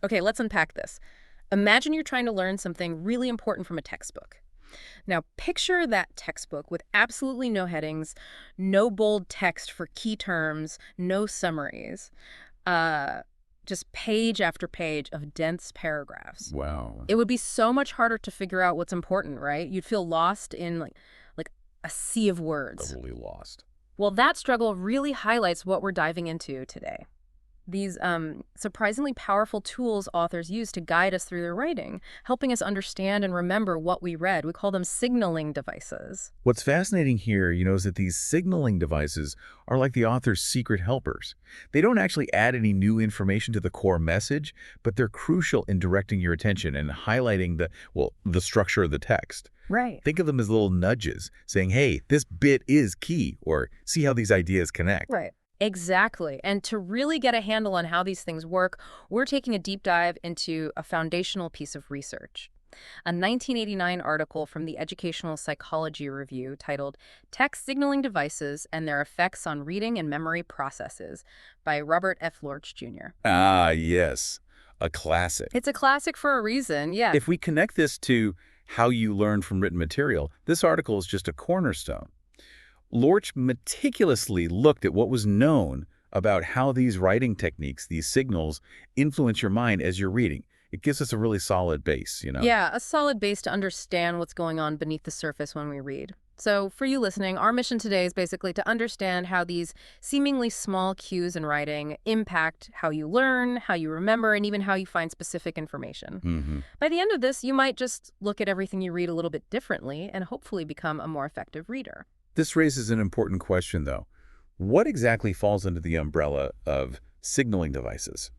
Okay, let's unpack this. Imagine you're trying to learn something really important from a textbook. Now, picture that textbook with absolutely no headings, no bold text for key terms, no summaries, uh, just page after page of dense paragraphs. Wow. It would be so much harder to figure out what's important, right? You'd feel lost in like a sea of words. Totally lost. Well, that struggle really highlights what we're diving into today. These surprisingly powerful tools authors use to guide us through their writing, helping us understand and remember what we read. We call them signaling devices. What's fascinating here, is that these signaling devices are like the author's secret helpers. They don't actually add any new information to the core message, but they're crucial in directing your attention and highlighting the structure of the text. Right. Think of them as little nudges, saying, hey, this bit is key, or see how these ideas connect. Right. Exactly. And to really get a handle on how these things work, we're taking a deep dive into a foundational piece of research. A 1989 article from the Educational Psychology Review titled Text Signaling Devices and Their Effects on Reading and Memory Processes by Robert F. Lorch Jr. Ah, yes, a classic. It's a classic for a reason, yeah. If we connect this to how you learn from written material, this article is just a cornerstone. Lorch meticulously looked at what was known about how these writing techniques, these signals, influence your mind as you're reading. It gives us a really solid base. Yeah, a solid base to understand what's going on beneath the surface when we read. So for you listening, our mission today is basically to understand how these seemingly small cues in writing impact how you learn, how you remember, and even how you find specific information. Mm-hmm. By the end of this, you might just look at everything you read a little bit differently and hopefully become a more effective reader. This raises an important question, though. What exactly falls under the umbrella of signaling devices?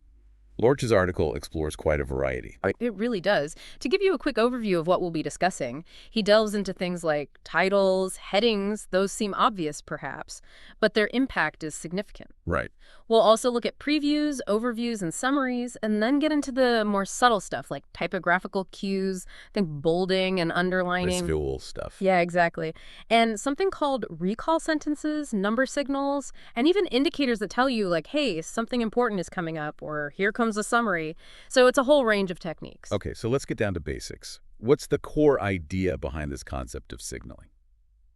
Lorch's article explores quite a variety. It really does. To give you a quick overview of what we'll be discussing, he delves into things like titles, headings. Those seem obvious, perhaps, but their impact is significant. Right. We'll also look at previews, overviews, and summaries, and then get into the more subtle stuff like typographical cues, think bolding and underlining. Visual stuff. Yeah, exactly. And something called recall sentences, number signals, and even indicators that tell you, like, hey, something important is coming up, or here comes a summary. So it's a whole range of techniques. Okay, so let's get down to basics. What's the core idea behind this concept of signaling?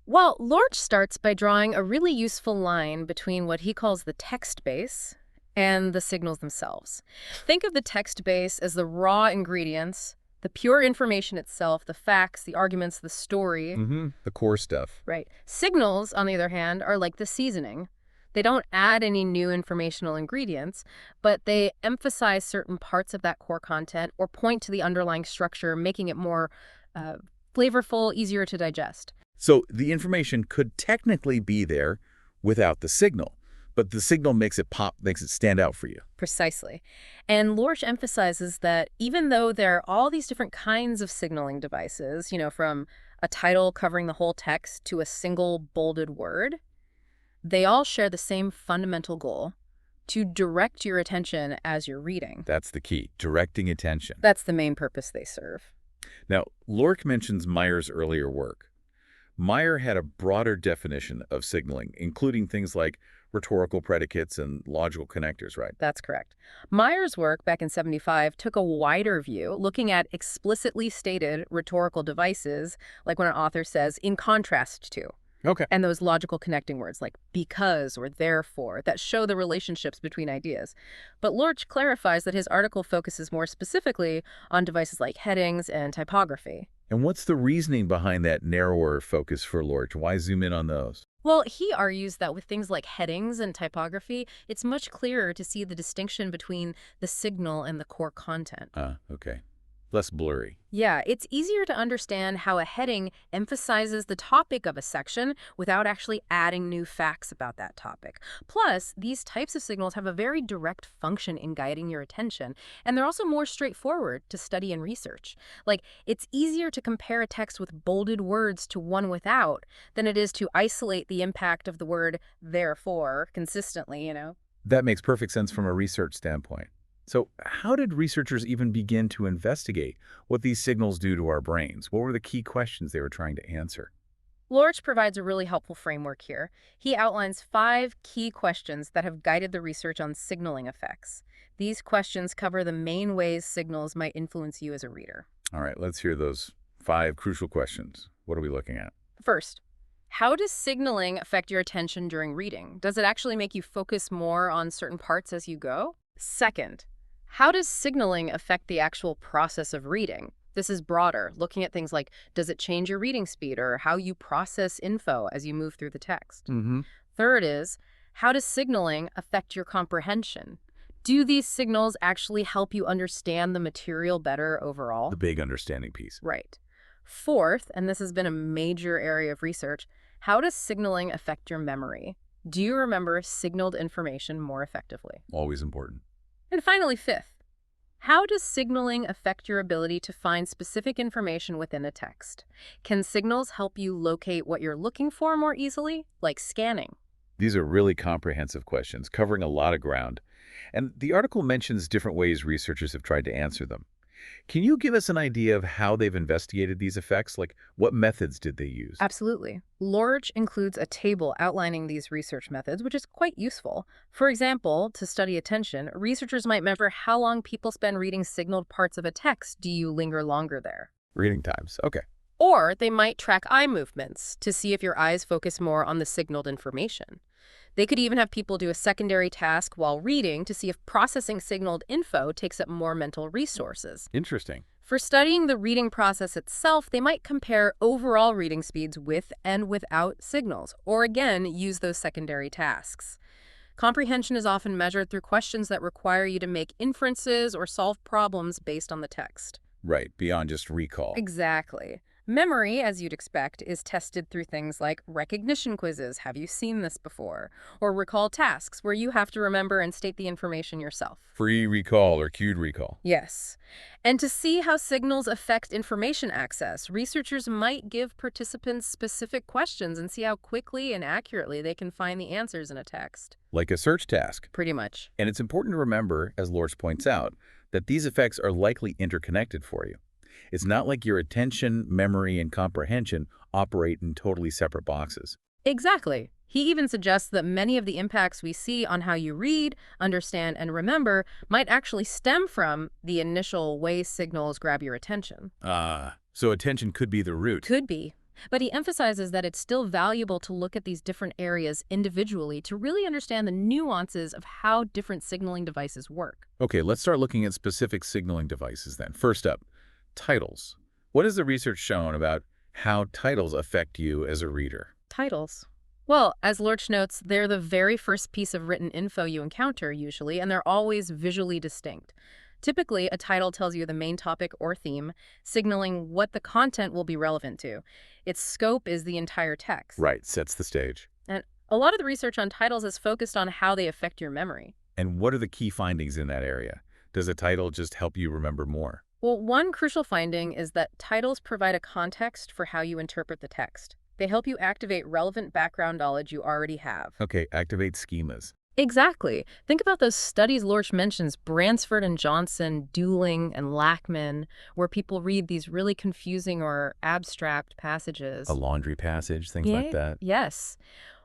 Well, Lorch starts by drawing a really useful line between what he calls the text base and the signals themselves. Think of the text base as the raw ingredients, the pure information itself, the facts, the arguments, the story. Mm-hmm. The core stuff. Right. Signals, on the other hand, are like the seasoning. They don't add any new informational ingredients, but they emphasize certain parts of that core content or point to the underlying structure, making it more flavorful, easier to digest. So the information could technically be there without the signal, but the signal makes it pop, makes it stand out for you. Precisely. And Lorch emphasizes that even though there are all these different kinds of signaling devices, from a title covering the whole text to a single bolded word, they all share the same fundamental goal: to direct your attention as you're reading. That's the key, directing attention. That's the main purpose they serve. Now, Lorch mentions Meyer's earlier work. Meyer had a broader definition of signaling, including things like rhetorical predicates and logical connectors, right? That's correct. Meyer's work back in '75 took a wider view, looking at explicitly stated rhetorical devices, like when an author says, in contrast to, Okay. and those logical connecting words like because or therefore that show the relationships between ideas. But Lorch clarifies that his article focuses more specifically on devices like headings and typography. And what's the reasoning behind that narrower focus for Lorch? Why zoom in on those? Well, he argues that with things like headings and typography, it's much clearer to see the distinction between the signal and the core content. Okay. Less blurry. Yeah, it's easier to understand how a heading emphasizes the topic of a section without actually adding new facts about that topic. Plus, these types of signals have a very direct function in guiding your attention, and they're also more straightforward to study and research. Like, it's easier to compare a text with bolded words to one without than it is to isolate the impact of the word therefore consistently. That makes perfect sense from a research standpoint. So how did researchers even begin to investigate what these signals do to our brains? What were the key questions they were trying to answer? Lorch provides a really helpful framework here. He outlines 5 key questions that have guided the research on signaling effects. These questions cover the main ways signals might influence you as a reader. All right, let's hear those 5 crucial questions. What are we looking at? First, how does signaling affect your attention during reading? Does it actually make you focus more on certain parts as you go? Second, how does signaling affect the actual process of reading? This is broader, looking at things like, does it change your reading speed or how you process info as you move through the text? Mm-hmm. Third is, how does signaling affect your comprehension? Do these signals actually help you understand the material better The overall? big understanding piece. Right. Fourth, and this has been a major area of research, how does signaling affect your memory? Do you remember signaled information more effectively? Always important. And finally, fifth, how does signaling affect your ability to find specific information within a text? Can signals help you locate what you're looking for more easily, like scanning? These are really comprehensive questions, covering a lot of ground. And the article mentions different ways researchers have tried to answer them. Can you give us an idea of how they've investigated these effects? Like, what methods did they use? Absolutely. Lorch includes a table outlining these research methods, which is quite useful. For example, to study attention, researchers might measure how long people spend reading signaled parts of a text. Do you linger longer there? Reading times. Okay. Or they might track eye movements to see if your eyes focus more on the signaled information. They could even have people do a secondary task while reading to see if processing signaled info takes up more mental resources. Interesting. For studying the reading process itself, they might compare overall reading speeds with and without signals, or again, use those secondary tasks. Comprehension is often measured through questions that require you to make inferences or solve problems based on the text. Right, beyond just recall. Exactly. Memory, as you'd expect, is tested through things like recognition quizzes, have you seen this before? Or recall tasks, where you have to remember and state the information yourself. Free recall or cued recall. Yes. And to see how signals affect information access, researchers might give participants specific questions and see how quickly and accurately they can find the answers in a text. Like a search task. Pretty much. And it's important to remember, as Lorch points out, that these effects are likely interconnected for you. It's not like your attention, memory, and comprehension operate in totally separate boxes. Exactly. He even suggests that many of the impacts we see on how you read, understand, and remember might actually stem from the initial way signals grab your attention. So attention could be the root. Could be. But he emphasizes that it's still valuable to look at these different areas individually to really understand the nuances of how different signaling devices work. Okay, let's start looking at specific signaling devices then. First up, titles. What has the research shown about how titles affect you as a reader? Titles. Well, as Lorch notes, they're the very first piece of written info you encounter, usually, and they're always visually distinct. Typically, a title tells you the main topic or theme, signaling what the content will be relevant to. Its scope is the entire text. Right, sets the stage. And a lot of the research on titles is focused on how they affect your memory. And what are the key findings in that area? Does a title just help you remember more? Well, one crucial finding is that titles provide a context for how you interpret the text. They help you activate relevant background knowledge you already have. Okay, activate schemas. Exactly. Think about those studies Lorch mentions, Bransford and Johnson, Dooling, and Lackman, where people read these really confusing or abstract passages. A laundry passage, things like that. Yes.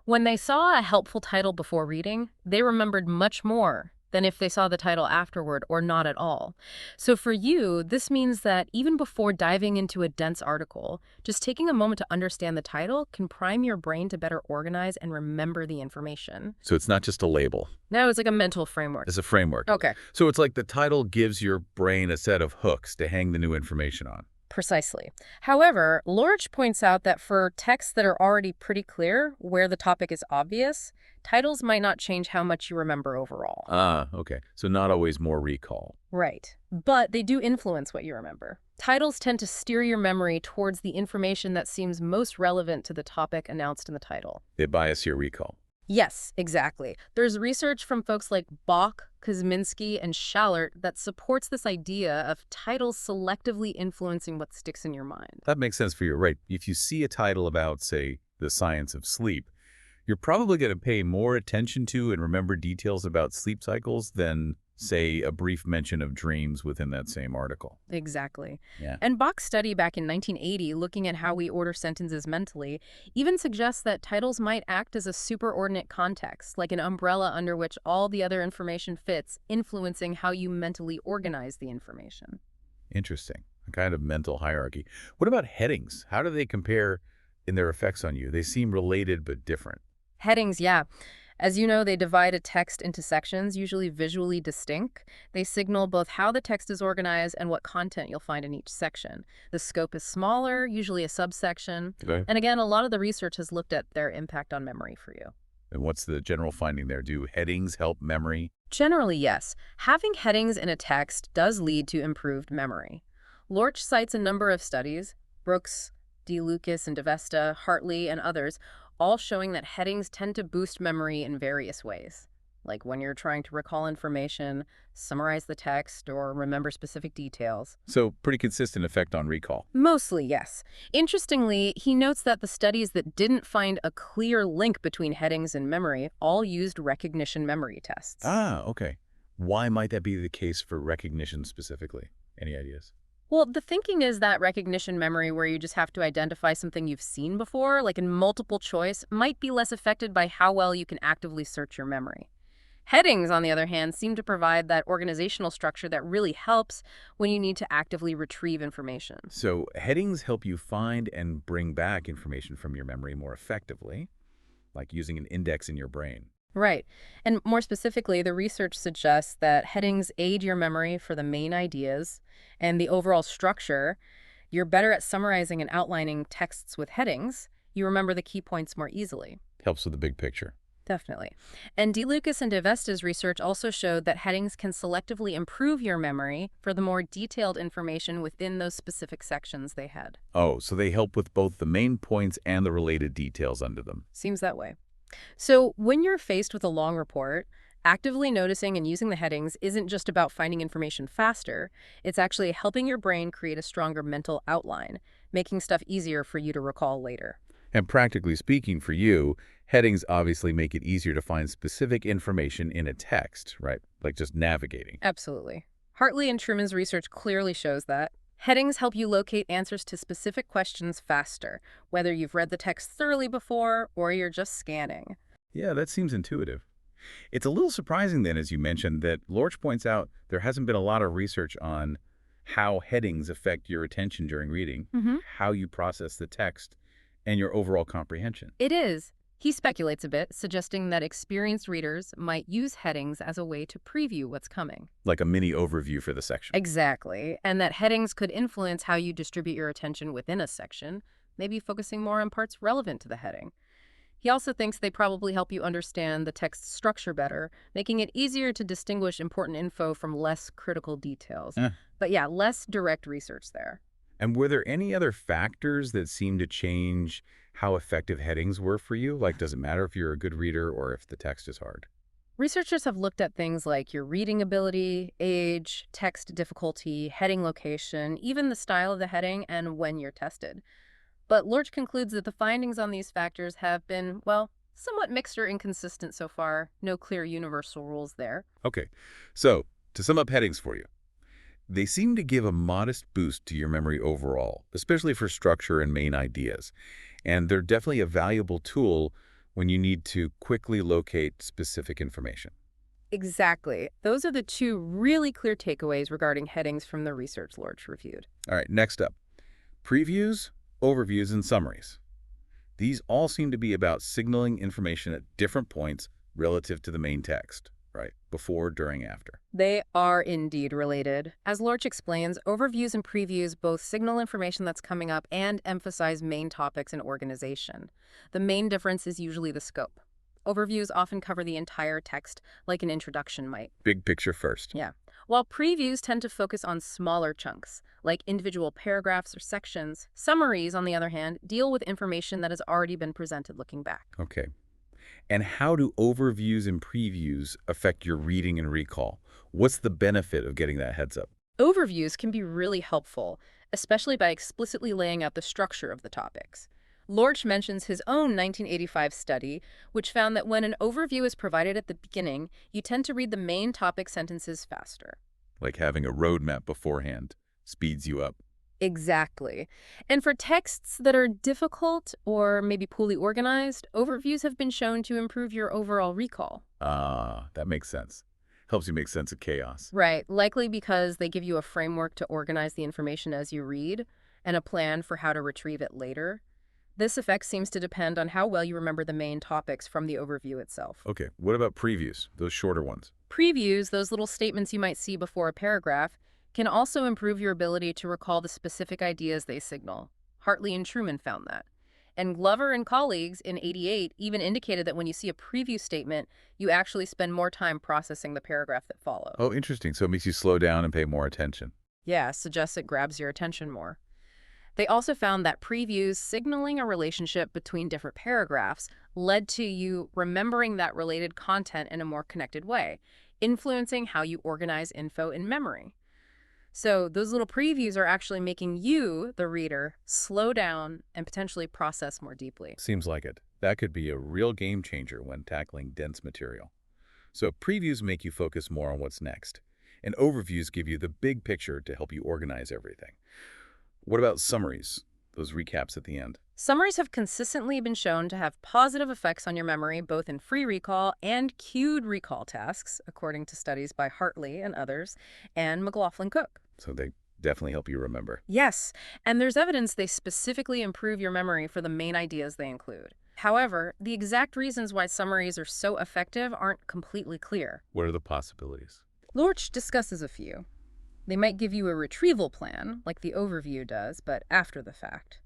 When they saw a helpful title before reading, they remembered much more than if they saw the title afterward or not at all. So for you, this means that even before diving into a dense article, just taking a moment to understand the title can prime your brain to better organize and remember the information. So it's not just a label. No, it's like a mental framework. It's a framework. Okay. So it's like the title gives your brain a set of hooks to hang the new information on. Precisely. However, Lorch points out that for texts that are already pretty clear, where the topic is obvious, titles might not change how much you remember overall. Okay. So not always more recall. Right. But they do influence what you remember. Titles tend to steer your memory towards the information that seems most relevant to the topic announced in the title. They bias your recall. Yes, exactly. There's research from folks like Bach, Kosminski, and Schallert that supports this idea of titles selectively influencing what sticks in your mind. That makes sense for you, right? If you see a title about, say, the science of sleep, you're probably going to pay more attention to and remember details about sleep cycles than say, a brief mention of dreams within that same article. Exactly. Yeah. And Bach's study back in 1980, looking at how we order sentences mentally, even suggests that titles might act as a superordinate context, like an umbrella under which all the other information fits, influencing how you mentally organize the information. Interesting. A kind of mental hierarchy. What about headings? How do they compare in their effects on you? They seem related but different. Headings, yeah. As you know, they divide a text into sections, usually visually distinct. They signal both how the text is organized and what content you'll find in each section. The scope is smaller, usually a subsection. Okay. And again, a lot of the research has looked at their impact on memory for you. And what's the general finding there? Do headings help memory? Generally, yes. Having headings in a text does lead to improved memory. Lorch cites a number of studies, Brooks, D. Lucas and DeVesta, Hartley, and others, all showing that headings tend to boost memory in various ways, like when you're trying to recall information, summarize the text, or remember specific details. So pretty consistent effect on recall. Mostly, yes. Interestingly, he notes that the studies that didn't find a clear link between headings and memory all used recognition memory tests. Ah, okay. Why might that be the case for recognition specifically? Any ideas? Well, the thinking is that recognition memory, where you just have to identify something you've seen before, like in multiple choice, might be less affected by how well you can actively search your memory. Headings, on the other hand, seem to provide that organizational structure that really helps when you need to actively retrieve information. So headings help you find and bring back information from your memory more effectively, like using an index in your brain. Right. And more specifically, the research suggests that headings aid your memory for the main ideas and the overall structure. You're better at summarizing and outlining texts with headings. You remember the key points more easily. Helps with the big picture. Definitely. And DeLucas and DeVesta's research also showed that headings can selectively improve your memory for the more detailed information within those specific sections they had. Oh, so they help with both the main points and the related details under them. Seems that way. So when you're faced with a long report, actively noticing and using the headings isn't just about finding information faster. It's actually helping your brain create a stronger mental outline, making stuff easier for you to recall later. And practically speaking for you, headings obviously make it easier to find specific information in a text, right? Like just navigating. Absolutely. Hartley and Truman's research clearly shows that. Headings help you locate answers to specific questions faster, whether you've read the text thoroughly before or you're just scanning. Yeah, that seems intuitive. It's a little surprising then, as you mentioned, that Lorch points out there hasn't been a lot of research on how headings affect your attention during reading, how you process the text, and your overall comprehension. It is. He speculates a bit, suggesting that experienced readers might use headings as a way to preview what's coming. Like a mini overview for the section. Exactly. And that headings could influence how you distribute your attention within a section, maybe focusing more on parts relevant to the heading. He also thinks they probably help you understand the text's structure better, making it easier to distinguish important info from less critical details. But yeah, less direct research there. And were there any other factors that seemed to change how effective headings were for you? Like, does it matter if you're a good reader or if the text is hard? Researchers have looked at things like your reading ability, age, text difficulty, heading location, even the style of the heading, and when you're tested. But Lorch concludes that the findings on these factors have been, well, somewhat mixed or inconsistent so far. No clear universal rules there. Okay, so to sum up headings for you, they seem to give a modest boost to your memory overall, especially for structure and main ideas. And they're definitely a valuable tool when you need to quickly locate specific information. Exactly. Those are the two really clear takeaways regarding headings from the research Lorch reviewed. All right, next up, previews, overviews, and summaries. These all seem to be about signaling information at different points relative to the main text, right? Before, during, after. They are indeed related. As Lorch explains, overviews and previews both signal information that's coming up and emphasize main topics in organization. The main difference is usually the scope. Overviews often cover the entire text, like an introduction might. Big picture first. Yeah. While previews tend to focus on smaller chunks, like individual paragraphs or sections, summaries, on the other hand, deal with information that has already been presented looking back. Okay. And how do overviews and previews affect your reading and recall? What's the benefit of getting that heads up? Overviews can be really helpful, especially by explicitly laying out the structure of the topics. Lorch mentions his own 1985 study, which found that when an overview is provided at the beginning, you tend to read the main topic sentences faster. Like having a roadmap beforehand speeds you up. Exactly. And for texts that are difficult or maybe poorly organized, overviews have been shown to improve your overall recall. Ah, that makes sense. Helps you make sense of chaos. Right, likely because they give you a framework to organize the information as you read and a plan for how to retrieve it later. This effect seems to depend on how well you remember the main topics from the overview itself. Okay, what about previews, those shorter ones? Previews, those little statements you might see before a paragraph, can also improve your ability to recall the specific ideas they signal. Hartley and Truman found that. And Glover and colleagues in '88 even indicated that when you see a preview statement, you actually spend more time processing the paragraph that follows. Oh, interesting. So it makes you slow down and pay more attention. Yeah, suggests it grabs your attention more. They also found that previews signaling a relationship between different paragraphs led to you remembering that related content in a more connected way, influencing how you organize info in memory. So those little previews are actually making you, the reader, slow down and potentially process more deeply. Seems like it. That could be a real game changer when tackling dense material. So previews make you focus more on what's next, and overviews give you the big picture to help you organize everything. What about summaries, those recaps at the end? Summaries have consistently been shown to have positive effects on your memory, both in free recall and cued recall tasks, according to studies by Hartley and others, and McLaughlin-Cook. So they definitely help you remember. Yes, and there's evidence they specifically improve your memory for the main ideas they include. However, the exact reasons why summaries are so effective aren't completely clear. What are the possibilities? Lorch discusses a few. They might give you a retrieval plan, like the overview does, but after the fact.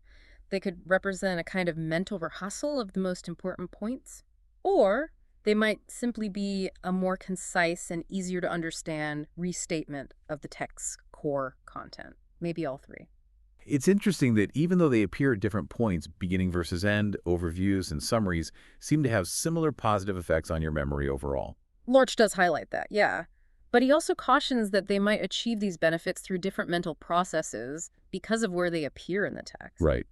They could represent a kind of mental rehearsal of the most important points. Or they might simply be a more concise and easier to understand restatement of the text's core content. Maybe all three. It's interesting that even though they appear at different points, beginning versus end, overviews, and summaries seem to have similar positive effects on your memory overall. Lorch does highlight that, yeah. But he also cautions that they might achieve these benefits through different mental processes because of where they appear in the text. Right.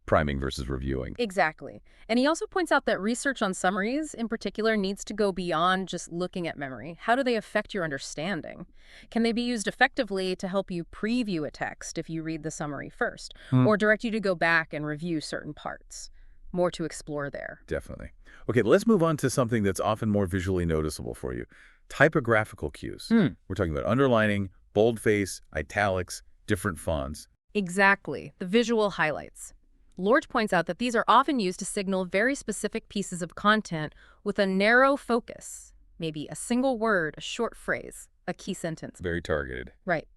Priming versus reviewing. Exactly. And he also points out that research on summaries, in particular, needs to go beyond just looking at memory. How do they affect your understanding? Can they be used effectively to help you preview a text if you read the summary first, or direct you to go back and review certain parts? More to explore there. Definitely. Okay, let's move on to something that's often more visually noticeable for you. Typographical cues. We're talking about underlining, boldface, italics, different fonts. Exactly. The visual highlights. Lorch points out that these are often used to signal very specific pieces of content with a narrow focus, maybe a single word, a short phrase, a key sentence. Very targeted. Right.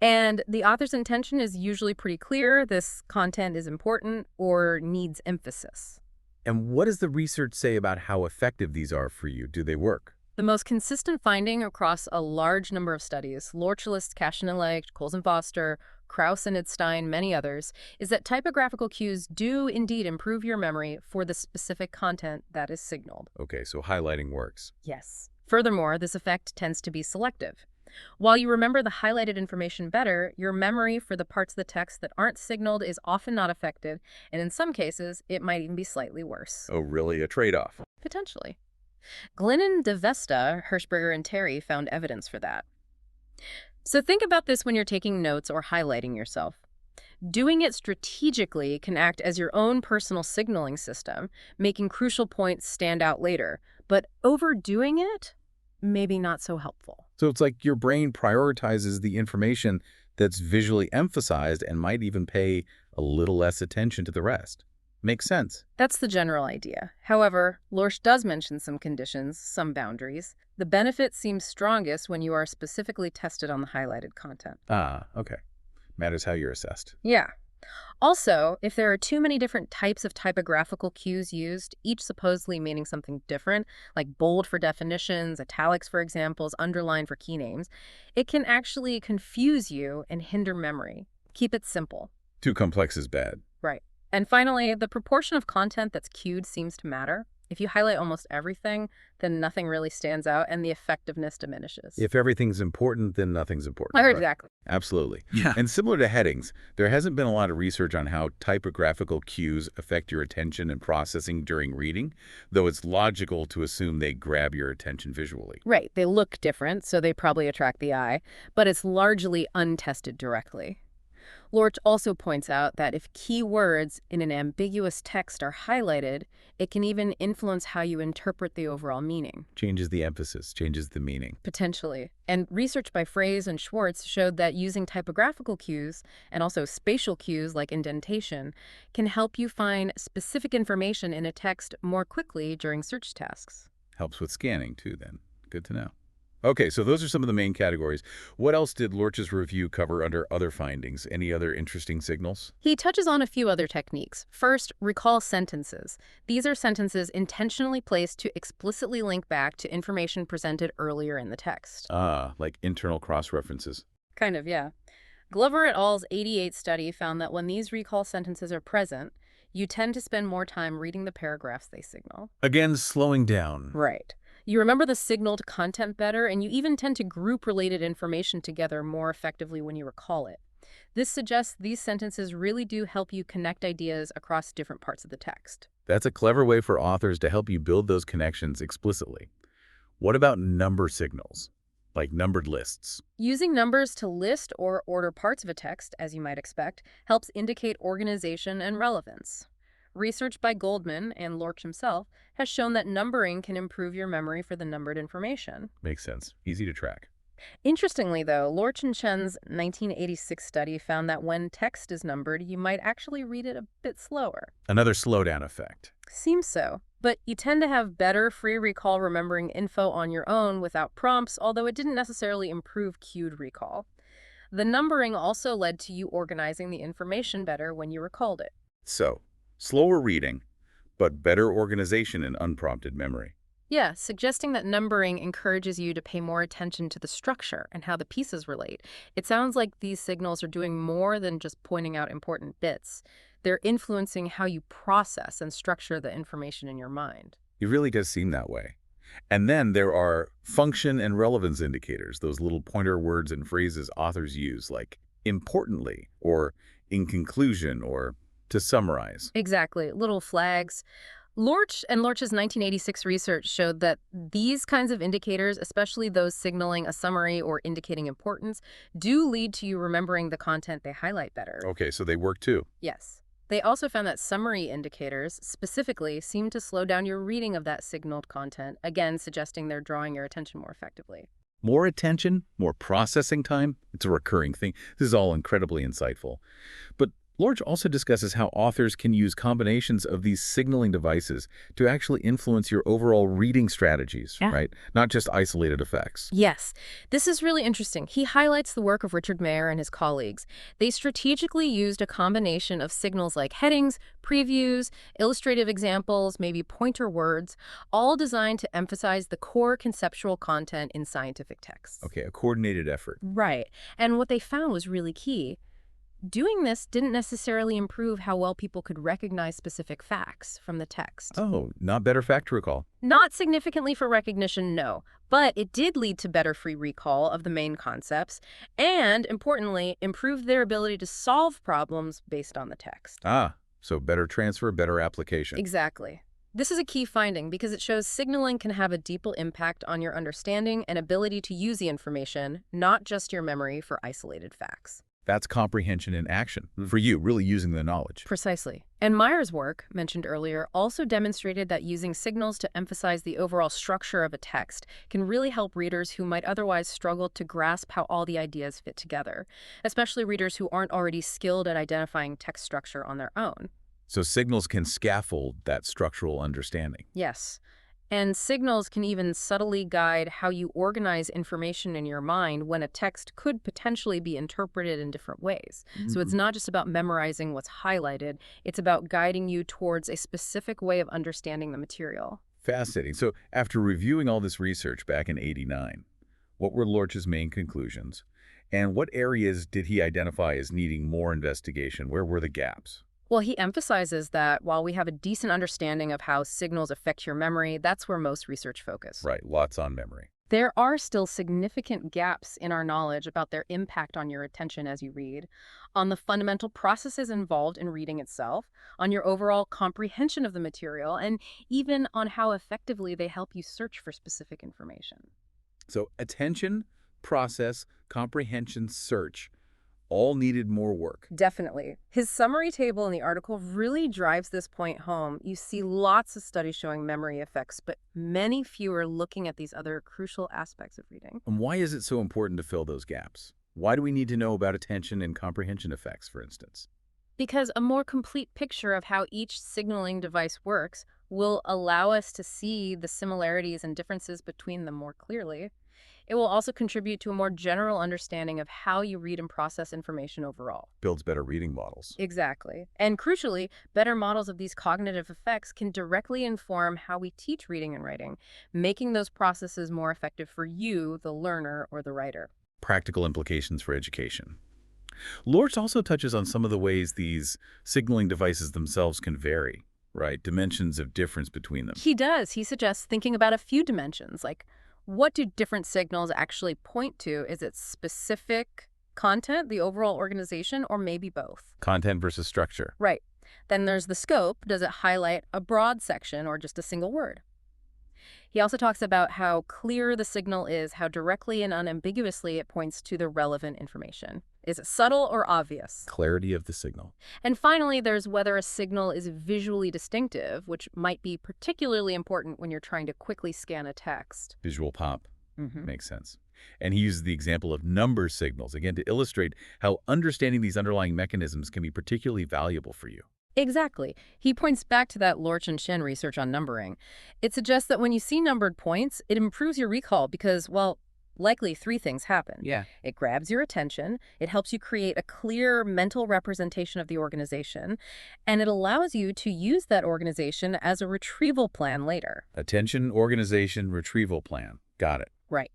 And the author's intention is usually pretty clear. This content is important or needs emphasis. And what does the research say about how effective these are for you? Do they work? The most consistent finding across a large number of studies, Lorch lists Cashinelli, Coles and Foster, Krauss and Idstein, many others, is that typographical cues do indeed improve your memory for the specific content that is signaled. Okay, so highlighting works. Yes. Furthermore, this effect tends to be selective. While you remember the highlighted information better, your memory for the parts of the text that aren't signaled is often not affected, and in some cases, it might even be slightly worse. Oh, really? A trade-off? Potentially. Glennon, DeVesta, Hirschberger, and Terry found evidence for that. So think about this when you're taking notes or highlighting yourself. Doing it strategically can act as your own personal signaling system, making crucial points stand out later. But overdoing it, maybe not so helpful. So it's like your brain prioritizes the information that's visually emphasized and might even pay a little less attention to the rest. Makes sense. That's the general idea. However, Lorch does mention some conditions, some boundaries. The benefit seems strongest when you are specifically tested on the highlighted content. Ah, okay. Matters how you're assessed. Yeah. Also, if there are too many different types of typographical cues used, each supposedly meaning something different, like bold for definitions, italics for examples, underline for key names, it can actually confuse you and hinder memory. Keep it simple. Too complex is bad. Right. And finally, the proportion of content that's cued seems to matter. If you highlight almost everything, then nothing really stands out and the effectiveness diminishes. If everything's important, then nothing's important. Right. Exactly. Absolutely. Yeah. And similar to headings, there hasn't been a lot of research on how typographical cues affect your attention and processing during reading, though it's logical to assume they grab your attention visually. Right. They look different, so they probably attract the eye, but it's largely untested directly. Lorch also points out that if key words in an ambiguous text are highlighted, it can even influence how you interpret the overall meaning. Changes the emphasis, changes the meaning. Potentially. And research by Fraze and Schwartz showed that using typographical cues and also spatial cues like indentation can help you find specific information in a text more quickly during search tasks. Helps with scanning, too, then. Good to know. Okay, so those are some of the main categories. What else did Lorch's review cover under other findings? Any other interesting signals? He touches on a few other techniques. First, recall sentences. These are sentences intentionally placed to explicitly link back to information presented earlier in the text. Ah, like internal cross-references. Kind of, yeah. Glover et al.'s 88 study found that when these recall sentences are present, you tend to spend more time reading the paragraphs they signal. Again, slowing down. Right. You remember the signaled content better, and you even tend to group related information together more effectively when you recall it. This suggests these sentences really do help you connect ideas across different parts of the text. That's a clever way for authors to help you build those connections explicitly. What about number signals, like numbered lists? Using numbers to list or order parts of a text, as you might expect, helps indicate organization and relevance. Research by Goldman and Lorch himself has shown that numbering can improve your memory for the numbered information. Makes sense. Easy to track. Interestingly, though, Lorch and Chen's 1986 study found that when text is numbered, you might actually read it a bit slower. Another slowdown effect. Seems so. But you tend to have better free recall remembering info on your own without prompts, although it didn't necessarily improve cued recall. The numbering also led to you organizing the information better when you recalled it. So, slower reading, but better organization and unprompted memory. Yeah, suggesting that numbering encourages you to pay more attention to the structure and how the pieces relate. It sounds like these signals are doing more than just pointing out important bits. They're influencing how you process and structure the information in your mind. It really does seem that way. And then there are function and relevance indicators, those little pointer words and phrases authors use, like importantly, or in conclusion, or to summarize. Exactly, little flags. Lorch and Lorch's 1986 research showed that these kinds of indicators, especially those signaling a summary or indicating importance, do lead to you remembering the content they highlight better. Okay, so they work too. Yes. They also found that summary indicators specifically seem to slow down your reading of that signaled content, again suggesting they're drawing your attention more effectively. More attention, more processing time. It's a recurring thing. This is all incredibly insightful. But Lorch also discusses how authors can use combinations of these signaling devices to actually influence your overall reading strategies, right? Not just isolated effects. Yes, this is really interesting. He highlights the work of Richard Mayer and his colleagues. They strategically used a combination of signals like headings, previews, illustrative examples, maybe pointer words, all designed to emphasize the core conceptual content in scientific texts. Okay, a coordinated effort. Right. And what they found was really key. Doing this didn't necessarily improve how well people could recognize specific facts from the text. Oh, not better fact recall. Not significantly for recognition, no, but it did lead to better free recall of the main concepts and, importantly, improved their ability to solve problems based on the text. Ah, so better transfer, better application. Exactly. This is a key finding because it shows signaling can have a deeper impact on your understanding and ability to use the information, not just your memory for isolated facts. That's comprehension in action. For you, really using the knowledge. Precisely. And Meyer's work, mentioned earlier, also demonstrated that using signals to emphasize the overall structure of a text can really help readers who might otherwise struggle to grasp how all the ideas fit together, especially readers who aren't already skilled at identifying text structure on their own. So signals can scaffold that structural understanding. Yes. And signals can even subtly guide how you organize information in your mind when a text could potentially be interpreted in different ways. So it's not just about memorizing what's highlighted, it's about guiding you towards a specific way of understanding the material. Fascinating. So after reviewing all this research back in '89, what were Lorch's main conclusions? And what areas did he identify as needing more investigation? Where were the gaps? Well, he emphasizes that while we have a decent understanding of how signals affect your memory, that's where most research focus. Right, lots on memory. There are still significant gaps in our knowledge about their impact on your attention as you read, on the fundamental processes involved in reading itself, on your overall comprehension of the material, and even on how effectively they help you search for specific information. So attention, process, comprehension, search, all needed more work. Definitely. His summary table in the article really drives this point home. You see lots of studies showing memory effects, but many fewer looking at these other crucial aspects of reading. And why is it so important to fill those gaps? Why do we need to know about attention and comprehension effects, for instance? Because a more complete picture of how each signaling device works will allow us to see the similarities and differences between them more clearly. It will also contribute to a more general understanding of how you read and process information overall. Builds better reading models. Exactly. And crucially, better models of these cognitive effects can directly inform how we teach reading and writing, making those processes more effective for you, the learner or the writer. Practical implications for education. Lorch also touches on some of the ways these signaling devices themselves can vary, right? Dimensions of difference between them. He does. He suggests thinking about a few dimensions, like what do different signals actually point to? Is it specific content, the overall organization, or maybe both? Content versus structure. Right. Then there's the scope. Does it highlight a broad section or just a single word? He also talks about how clear the signal is, how directly and unambiguously it points to the relevant information. Is it subtle or obvious? Clarity of the signal. And finally, there's whether a signal is visually distinctive, which might be particularly important when you're trying to quickly scan a text. Visual pop. Hmm. Makes sense. And he uses the example of number signals, again, to illustrate how understanding these underlying mechanisms can be particularly valuable for you. Exactly. He points back to that Lorch and Shen research on numbering. It suggests that when you see numbered points, it improves your recall because, well, likely three things happen. Yeah. It grabs your attention, it helps you create a clear mental representation of the organization, and it allows you to use that organization as a retrieval plan later. Attention, organization, retrieval plan. Got it. Right.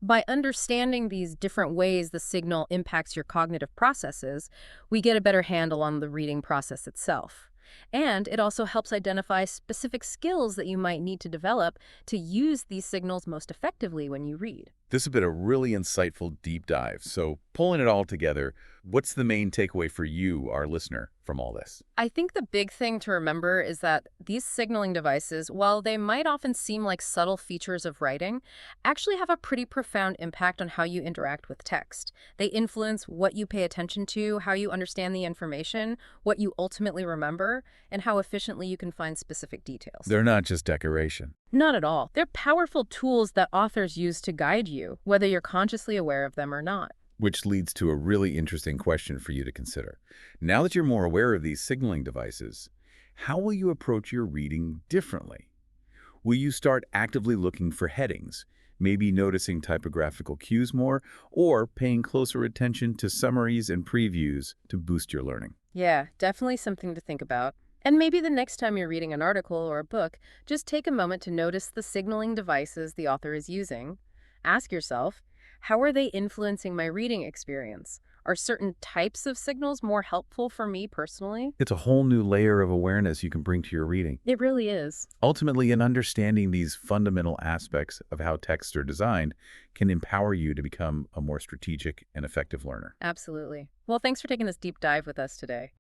By understanding these different ways the signal impacts your cognitive processes, we get a better handle on the reading process itself. And it also helps identify specific skills that you might need to develop to use these signals most effectively when you read. This has been a really insightful deep dive. So pulling it all together, what's the main takeaway for you, our listener, from all this? I think the big thing to remember is that these signaling devices, while they might often seem like subtle features of writing, actually have a pretty profound impact on how you interact with text. They influence what you pay attention to, how you understand the information, what you ultimately remember, and how efficiently you can find specific details. They're not just decoration. Not at all. They're powerful tools that authors use to guide you, whether you're consciously aware of them or not. Which leads to a really interesting question for you to consider. Now that you're more aware of these signaling devices, how will you approach your reading differently? Will you start actively looking for headings, maybe noticing typographical cues more, or paying closer attention to summaries and previews to boost your learning? Yeah, definitely something to think about. And maybe the next time you're reading an article or a book, just take a moment to notice the signaling devices the author is using. Ask yourself, how are they influencing my reading experience? Are certain types of signals more helpful for me personally? It's a whole new layer of awareness you can bring to your reading. It really is. Ultimately, in understanding these fundamental aspects of how texts are designed can empower you to become a more strategic and effective learner. Absolutely. Well, thanks for taking this deep dive with us today.